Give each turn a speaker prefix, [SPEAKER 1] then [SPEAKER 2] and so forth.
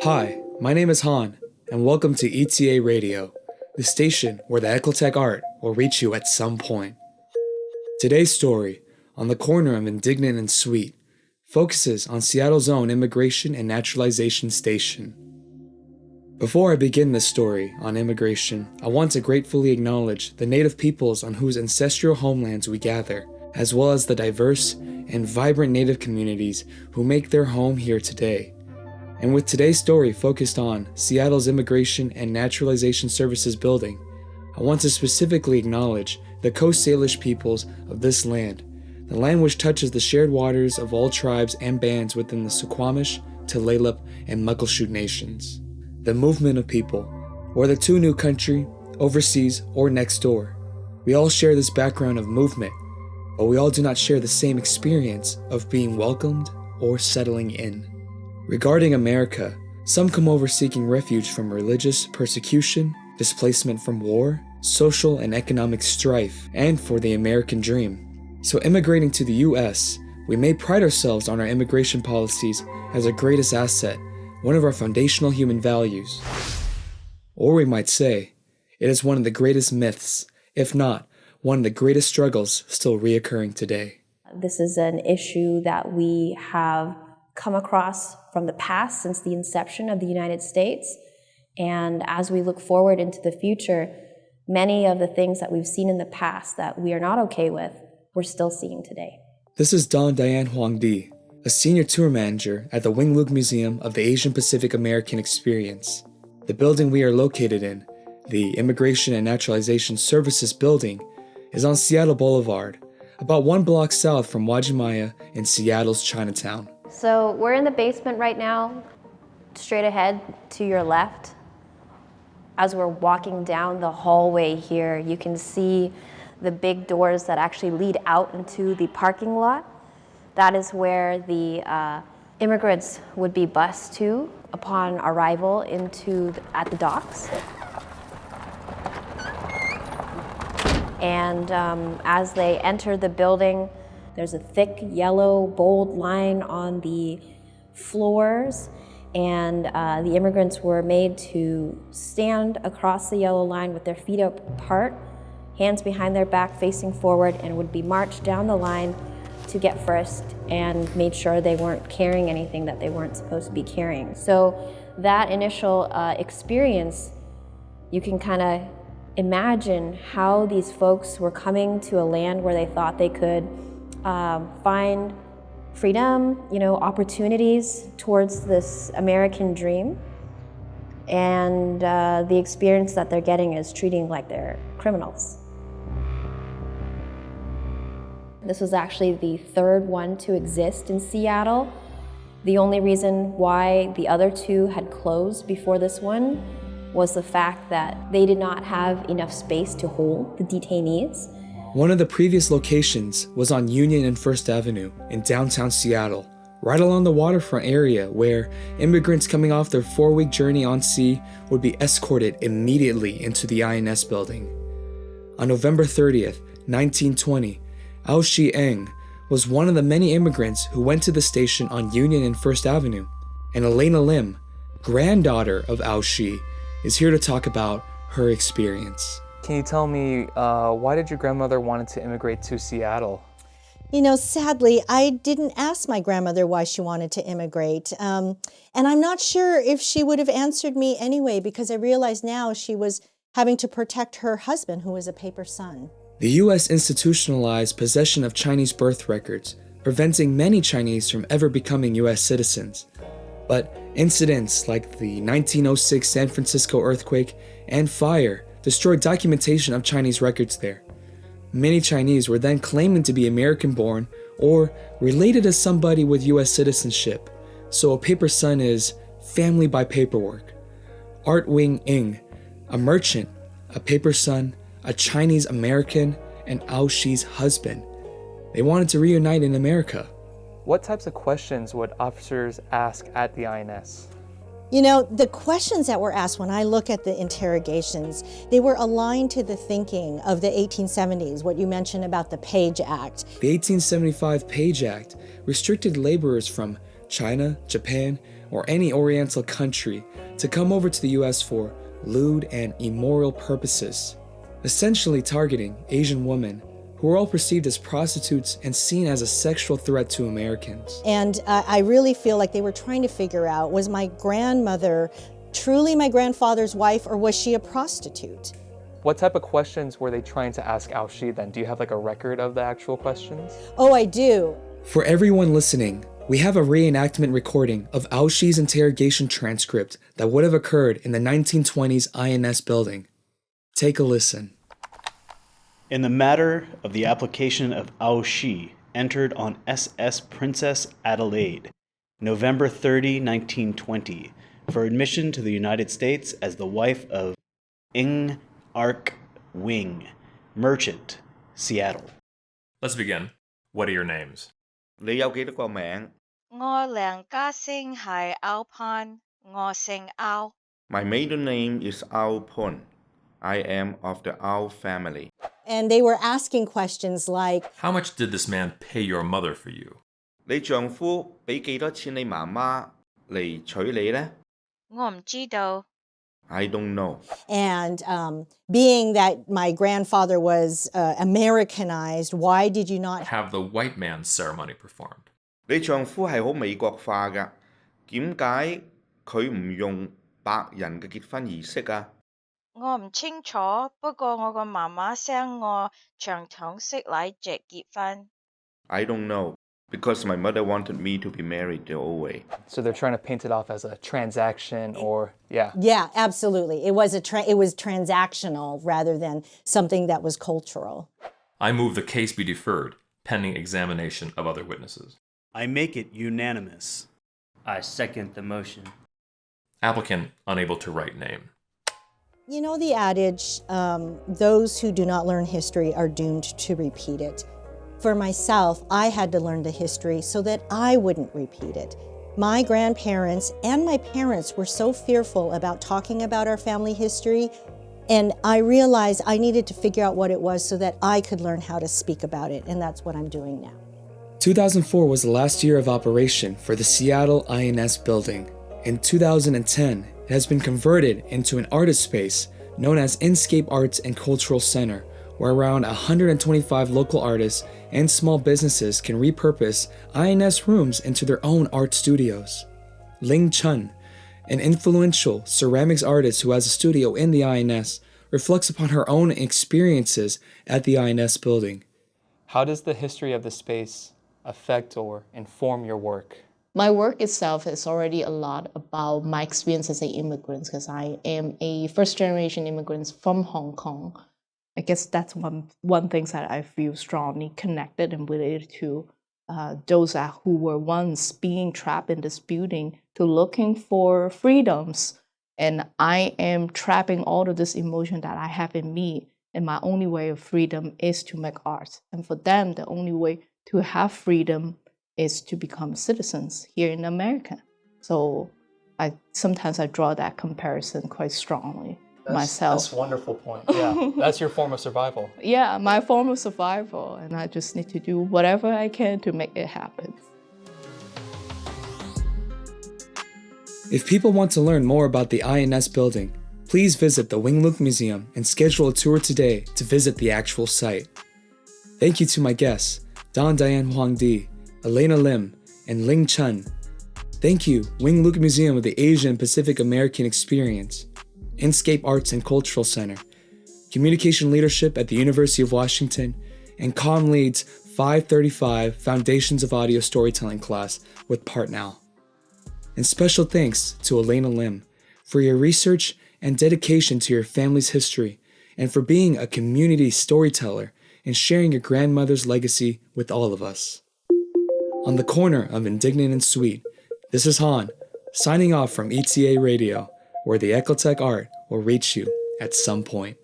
[SPEAKER 1] Hi, my name is Han, and welcome to ETA Radio, the station where the Eckel art will reach you at some point. Today's story, on the corner of Indignant-N-Sweet, focuses on Seattle's own Immigration and Naturalization Station. Before I begin this story on immigration, I want to gratefully acknowledge the native peoples on whose ancestral homelands we gather, as well as the diverse and vibrant native communities who make their home here today. And with today's story focused on Seattle's Immigration and Naturalization Services building, I want to specifically acknowledge the Coast Salish peoples of this land, the land which touches the shared waters of all tribes and bands within the Suquamish, Tulalip, and Muckleshoot nations. The movement of people, whether to a new country, overseas, or next door. We all share this background of movement, but we all do not share the same experience of being welcomed or settling in. Regarding America, some come over seeking refuge from religious persecution, displacement from war, social and economic strife, and for the American dream. So immigrating to the US, we may pride ourselves on our immigration policies as our greatest asset, one of our foundational human values. Or we might say, it is one of the greatest myths, if not one of the greatest struggles still reoccurring today.
[SPEAKER 2] This is an issue that we have come across from the past since the inception of the United States. And as we look forward into the future, many of the things that we've seen in the past that we are not okay with, we're still seeing today.
[SPEAKER 1] This is Doan Diane Hoang Dy, a senior tour manager at the Wing Luke Museum of the Asian Pacific American Experience. The building we are located in, the Immigration and Naturalization Services building, is on Seattle Boulevard, about 1 block south from Wajimaya in Seattle's Chinatown.
[SPEAKER 2] So we're in the basement right now, straight ahead to your left. As we're walking down the hallway here, you can see the big doors that actually lead out into the parking lot. That is where the immigrants would be bused to upon arrival at the docks. And as they enter the building, there's a thick yellow bold line on the floors, and the immigrants were made to stand across the yellow line with their feet apart, hands behind their back facing forward, and would be marched down the line to get first and made sure they weren't carrying anything that they weren't supposed to be carrying. So that initial experience, you can kind of imagine how these folks were coming to a land where they thought they could find freedom, opportunities towards this American dream. And the experience that they're getting is treating like they're criminals. This was actually the third one to exist in Seattle. The only reason why the other two had closed before this one was the fact that they did not have enough space to hold the detainees.
[SPEAKER 1] One of the previous locations was on Union and First Avenue in downtown Seattle, right along the waterfront area where immigrants coming off their 4-week journey on sea would be escorted immediately into the INS building. On November 30th, 1920, Ao Shi Eng was one of the many immigrants who went to the station on Union and First Avenue, and Elana Lim, granddaughter of Ao Shi, is here to talk about her experience.
[SPEAKER 3] Can you tell me, why did your grandmother want to immigrate to Seattle?
[SPEAKER 4] Sadly, I didn't ask my grandmother why she wanted to immigrate. And I'm not sure if she would have answered me anyway, because I realize now she was having to protect her husband, who was a paper son.
[SPEAKER 1] The U.S. institutionalized possession of Chinese birth records, preventing many Chinese from ever becoming U.S. citizens. But incidents like the 1906 San Francisco earthquake and fire destroyed documentation of Chinese records there. Many Chinese were then claiming to be American-born or related to somebody with U.S. citizenship, so a paper son is family by paperwork. Art Wing Ing, a merchant, a paper son, a Chinese American, and Ao Shi's husband. They wanted to reunite in America.
[SPEAKER 3] What types of questions would officers ask at the INS?
[SPEAKER 4] The questions that were asked when I look at the interrogations, they were aligned to the thinking of the 1870s, what you mentioned about the Page Act.
[SPEAKER 1] The 1875 Page Act restricted laborers from China, Japan, or any Oriental country to come over to the US for lewd and immoral purposes, essentially targeting Asian women who were all perceived as prostitutes and seen as a sexual threat to Americans.
[SPEAKER 4] And I really feel like they were trying to figure out, was my grandmother truly my grandfather's wife, or was she a prostitute?
[SPEAKER 3] What type of questions were they trying to ask Ao Shi then? Do you have like a record of the actual questions?
[SPEAKER 4] Oh, I do.
[SPEAKER 1] For everyone listening, we have a reenactment recording of Ao Shi's interrogation transcript that would have occurred in the 1920s INS building. Take a listen.
[SPEAKER 5] In the matter of the application of Ao Shi, entered on SS Princess Adelaide, November 30, 1920, for admission to the United States as the wife of Ing Ark Wing, merchant, Seattle.
[SPEAKER 6] Let's begin. What are your names?
[SPEAKER 7] 你有幾多個名？
[SPEAKER 8] 我梁家聲係歐潘，我姓歐。
[SPEAKER 7] My maiden name is Ao Pun. I am of the Ao family.
[SPEAKER 4] And they were asking questions like,
[SPEAKER 6] How much did this man pay your mother for you?
[SPEAKER 7] 你丈夫俾幾多錢你媽媽嚟娶你呢？
[SPEAKER 8] 我唔知道。
[SPEAKER 7] I don't know.
[SPEAKER 4] and being that my grandfather was Americanized, why did you not
[SPEAKER 6] Have the white man's ceremony performed.
[SPEAKER 7] 你丈夫係好美國化㗎，點解佢唔用白人嘅結婚儀式啊？
[SPEAKER 8] 我唔清楚，不過我個媽媽想我傳統式禮節結婚。
[SPEAKER 7] I don't know, because my mother wanted me to be married the old way.
[SPEAKER 3] So they're trying to paint it off as a transaction or, yeah.
[SPEAKER 4] Yeah, absolutely. It was it was transactional rather than something that was cultural.
[SPEAKER 6] I move the case be deferred, pending examination of other witnesses.
[SPEAKER 5] I make it unanimous.
[SPEAKER 9] I second the motion.
[SPEAKER 6] Applicant unable to write name.
[SPEAKER 4] You know the adage, those who do not learn history are doomed to repeat it. For myself, I had to learn the history so that I wouldn't repeat it. My grandparents and my parents were so fearful about talking about our family history, and I realized I needed to figure out what it was so that I could learn how to speak about it, and that's what I'm doing now.
[SPEAKER 1] 2004 was the last year of operation for the Seattle INS building. In 2010, it has been converted into an artist space known as INScape Arts and Cultural Center, where around 125 local artists and small businesses can repurpose INS rooms into their own art studios. Ling Chun, an influential ceramics artist who has a studio in the INS, reflects upon her own experiences at the INS building.
[SPEAKER 3] How does the history of the space affect or inform your work?
[SPEAKER 10] My work itself is already a lot about my experience as an immigrant, because I am a first-generation immigrant from Hong Kong. I guess that's one thing that I feel strongly connected and related to those who were once being trapped in this building to looking for freedoms. And I am trapping all of this emotion that I have in me. And my only way of freedom is to make art. And for them, the only way to have freedom is to become citizens here in America. So sometimes I draw that comparison quite strongly. Myself.
[SPEAKER 3] That's a wonderful point. Yeah, that's your form of survival.
[SPEAKER 10] Yeah, my form of survival, and I just need to do whatever I can to make it happen.
[SPEAKER 1] If people want to learn more about the INS building, please visit the Wing Luk Museum and schedule a tour today to visit the actual site. Thank you to my guests, Doan Diane Hoang Dy, Elana Lim, and Ling Chun. Thank you, Wing Luk Museum of the Asian and Pacific American Experience, INScape Arts and Cultural Center, Communication Leadership at the University of Washington, and Comm Lead's 535 Foundations of Audio Storytelling class with Partnow. And special thanks to Elana Lim for your research and dedication to your family's history, and for being a community storyteller and sharing your grandmother's legacy with all of us. On the Corner of Indignant-N-Sweet, this is Han, signing off from ETA Radio, where the Eckel art will reach you at some point.